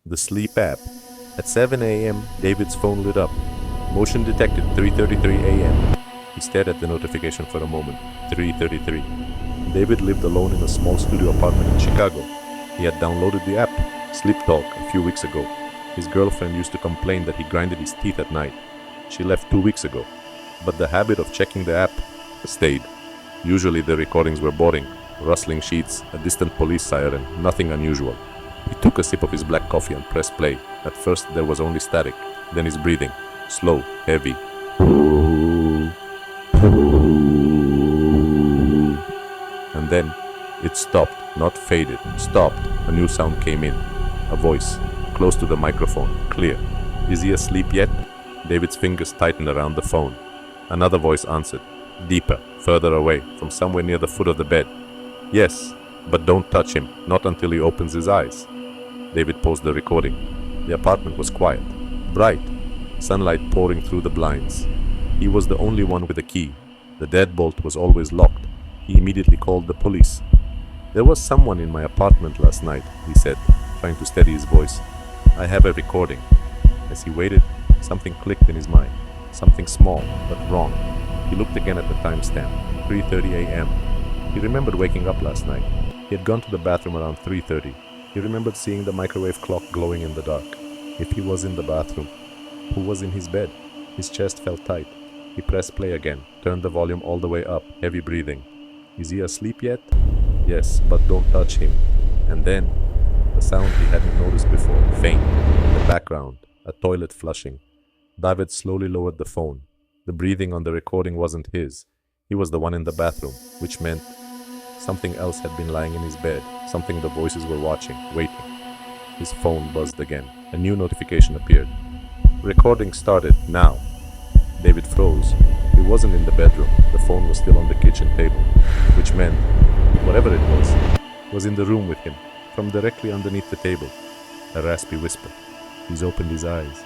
The sleep app. At 7 a.m., David's phone lit up. Motion detected 3:33 a.m. He stared at the notification for a moment. 3:33. David lived alone in a small studio apartment in Chicago. He had downloaded the app, Sleep Talk, a few weeks ago. His girlfriend used to complain that he grinded his teeth at night. She left 2 weeks ago, but the habit of checking the app stayed. Usually the recordings were boring, rustling sheets, a distant police siren, nothing unusual. He took a sip of his black coffee and pressed play. At first there was only static, then his breathing, slow, heavy. And then it stopped, not faded, stopped. A new sound came in. A voice, close to the microphone, clear. "Is he asleep yet?" David's fingers tightened around the phone. Another voice answered, deeper, further away, from somewhere near the foot of the bed. "Yes, but don't touch him, not until he opens his eyes." David paused the recording. The apartment was quiet, bright, sunlight pouring through the blinds. He was the only one with a key. The deadbolt was always locked. He immediately called the police. "There was someone in my apartment last night," he said, trying to steady his voice. "I have a recording." As he waited, something clicked in his mind. Something small, but wrong. He looked again at the timestamp, 3:30 a.m. He remembered waking up last night. He had gone to the bathroom around 3:30. He remembered seeing the microwave clock glowing in the dark. If he was in the bathroom, who was in his bed? His chest felt tight. He pressed play again, turned the volume all the way up, heavy breathing. "Is he asleep yet?" "Yes, but don't touch him." And then, the sound he hadn't noticed before, faint, in the background, a toilet flushing. David slowly lowered the phone. The breathing on the recording wasn't his. He was the one in the bathroom, which meant something else had been lying in his bed, something the voices were watching, waiting. His phone buzzed again. A new notification appeared. "Recording started, now." David froze. He wasn't in the bedroom. The phone was still on the kitchen table, which meant, whatever it was in the room with him, from directly underneath the table. A raspy whisper. He's opened his eyes.